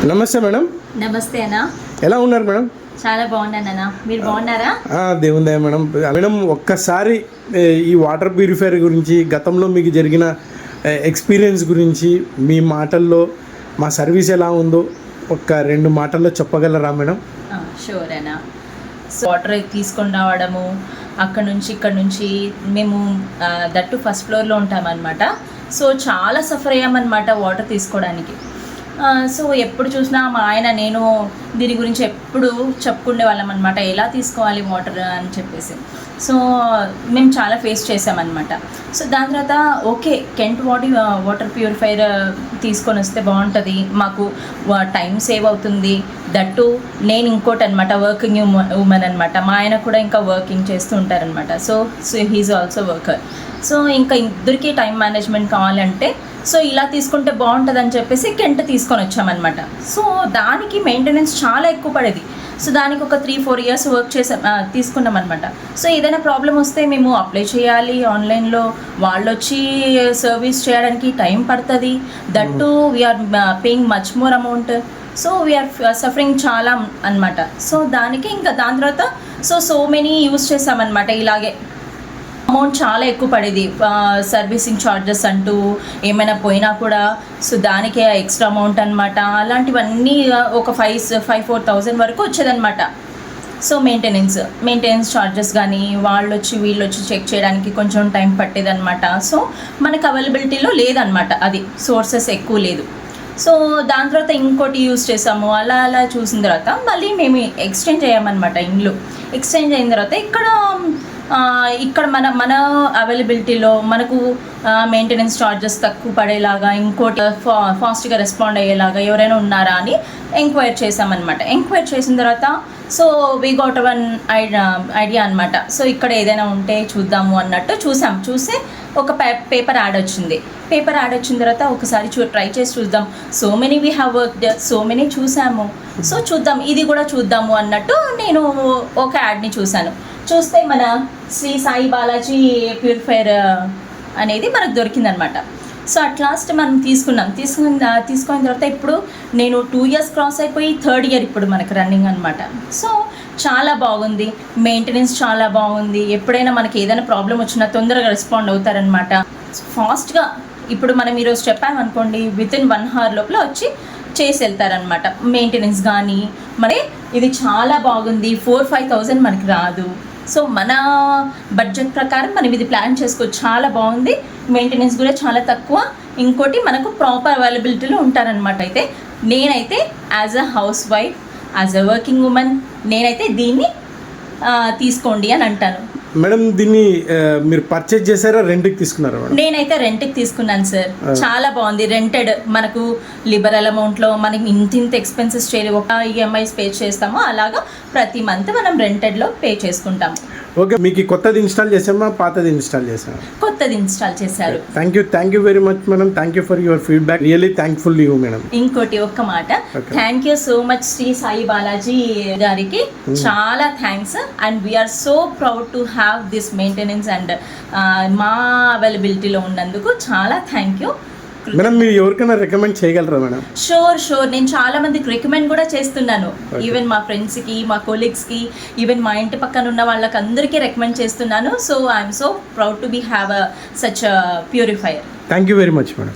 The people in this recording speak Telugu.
నమస్తే మేడం. నమస్తే అన్న. ఎలా ఉన్నారు మేడం? చాలా బాగున్నాను అన్న, మీరు బాగున్నారా? దేవుందయ్య మేడం. మేడం ఒక్కసారి ఈ వాటర్ ప్యూరిఫైయర్ గురించి, గతంలో మీకు జరిగిన ఎక్స్పీరియన్స్ గురించి మీ మాటల్లో మా సర్వీస్ ఎలా ఉందో ఒక 2 మాటల్లో చెప్పగలరా మేడం? షూర్ అన్న. సో వాటర్ తీసుకొని రావడము, అక్కడ నుంచి ఇక్కడ నుంచి మేము దట్టు ఫస్ట్ ఫ్లోర్లో ఉంటామన్నమాట. సో చాలా సఫర్ అయ్యామన్నమాట వాటర్ తీసుకోవడానికి. సో ఎప్పుడు చూసినా మా ఆయన నేను దీని గురించి ఎప్పుడు చెప్పుకునే వాళ్ళం అనమాట, ఎలా తీసుకోవాలి వాటర్ అని చెప్పేసి. సో మేము చాలా ఫేస్ చేసామన్నమాట. సో దాని తర్వాత ఓకే, కెంట్ వాటర్ ప్యూరిఫైయర్ తీసుకొని వస్తే బాగుంటుంది, మాకు టైం సేవ్ అవుతుంది. దట్టు నేను ఇంకోటి అనమాట, వర్కింగ్ ఉమెన్ అనమాట. మా ఆయన కూడా ఇంకా వర్కింగ్ చేస్తూ ఉంటారనమాట. So he is also worker. So ఇంకా ఇద్దరికి టైం మేనేజ్మెంట్ కావాలంటే సో ఇలా తీసుకుంటే బాగుంటుంది అని చెప్పేసి కెంట్ తీసుకొని వచ్చామన్నమాట. సో దానికి మెయింటెనెన్స్ చాలా ఎక్కువ పడేది. సో దానికి ఒక 3-4 ఇయర్స్ వర్క్ తీసుకున్నాం అనమాట. సో ఏదైనా ప్రాబ్లం వస్తే మేము అప్లై చేయాలి ఆన్లైన్లో, వాళ్ళు వచ్చి సర్వీస్ చేయడానికి టైం పడుతుంది. That we are paying much more amount. So we are suffering చాలా అనమాట. సో దానికి ఇంకా దాని తర్వాత సో మెనీ యూజ్ చేసామన్నమాట. ఇలాగే అమౌంట్ చాలా ఎక్కువ పడేది, సర్వీసింగ్ ఛార్జెస్ అంటూ ఏమైనా పోయినా కూడా సో దానికే ఎక్స్ట్రా అమౌంట్ అనమాట. అలాంటివన్నీ ఒక 4,000 వరకు వచ్చేదన్నమాట. సో మెయింటెనెన్స్ ఛార్జెస్ కానీ వీళ్ళు వచ్చి చెక్ చేయడానికి కొంచెం టైం పట్టేదన్నమాట. సో మనకు అవైలబిలిటీలో లేదనమాట, అది సోర్సెస్ ఎక్కువ లేదు. సో దాని తర్వాత ఇంకోటి యూజ్ చేసాము. అలా చూసిన తర్వాత మళ్ళీ మేము ఎక్స్చేంజ్ అయ్యామన్నమాట. ఇల్లు ఎక్స్చేంజ్ అయిన తర్వాత ఇక్కడ మన అవైలబిలిటీలో మనకు మెయింటెనెన్స్ ఛార్జెస్ తక్కువ పడేలాగా, ఇంకోటి ఫాస్ట్గా రెస్పాండ్ అయ్యేలాగా ఎవరైనా ఉన్నారా అని ఎంక్వైర్ చేసామన్నమాట. ఎంక్వైర్ చేసిన తర్వాత so we got one idea అనమాట. సో ఇక్కడ ఏదైనా ఉంటే చూద్దాము అన్నట్టు చూస్తే ఒక పేపర్ యాడ్ వచ్చింది. పేపర్ యాడ్ వచ్చిన తర్వాత ఒకసారి ట్రై చేసి చూద్దాం. So many we have worked, so many చూసాము. సో చూద్దాం, ఇది కూడా చూద్దాము అన్నట్టు నేను ఒక యాడ్ని చూస్తే మన శ్రీ సాయి బాలాజీ ప్యూరిఫైయర్ అనేది మనకు దొరికిందనమాట. సో అట్ లాస్ట్ మనం తీసుకున్న తర్వాత ఇప్పుడు నేను 2 ఇయర్స్ క్రాస్ అయిపోయి 3rd ఇయర్ ఇప్పుడు మనకు రన్నింగ్ అనమాట. సో చాలా బాగుంది, మెయింటెనెన్స్ చాలా బాగుంది. ఎప్పుడైనా మనకి ఏదైనా ప్రాబ్లం వచ్చినా తొందరగా రెస్పాండ్ అవుతారనమాట, ఫాస్ట్గా. ఇప్పుడు మనం ఈరోజు చెప్పామనుకోండి, వితిన్ 1 hour లోపల వచ్చి చేసి వెళ్తారనమాట. మెయింటెనెన్స్ కానీ మరి ఇది చాలా బాగుంది. 4-5 thousand మనకి రాదు. సో మన బడ్జెట్ ప్రకారం మనం ఇది ప్లాన్ చేసుకోవచ్చు. చాలా బాగుంది, మెయింటెనెన్స్ కూడా చాలా తక్కువ. ఇంకోటి మనకు ప్రాపర్ అవైలబిలిటీలో ఉంటారనమాట. అయితే నేనైతే as a house wife, as a working women, నేనైతే దీన్ని తీసుకోండి అని అంటాను. మేడం దీన్ని మీరు పర్చేజ్ చేశారా, రెంట్కి తీసుకున్నారా? నేనైతే రెంట్కి తీసుకున్నాను సార్. చాలా బాగుంది. రెంటెడ్, మనకు లిబరల్ అమౌంట్లో మనకి ఇంత ఎక్స్పెన్సెస్ చేయలేదు. ఒక ఈఎంఐస్ పే చేస్తామో అలాగా ప్రతి మంత్ మనం రెంటెడ్లో పే చేసుకుంటాము. ఓకే, మీకు కొత్తది ఇన్స్టాల్ చేసామా, పాతది ఇన్స్టాల్ చేసామా? కొత్తది ఇన్స్టాల్ చేశారు. Thank you very much madam. Thank you for your feedback. Really thankful you madam. ఇంకోటి ఒక్క మాట, thank you so much Shri Sai Balaji గారికి. చాలా thanks. And we are so proud to have this maintenance and మా అవైలబిలిటీలో ఉన్నందుకు చాలా థ్యాంక్ యూ మేడం. మీరు ఎవరికైనా రికమెండ్ చేయగలరా మేడం? షూర్. నేను చాలా మందికి రికమెండ్ కూడా చేస్తున్నాను. ఈవెన్ మా ఫ్రెండ్స్కి, మా కొలీగ్స్కి, ఈవెన్ మా ఇంటి పక్కన ఉన్న వాళ్ళకి అందరికీ రికమెండ్ చేస్తున్నాను. So I'm so proud to be have such purifier. Thank you very much madam.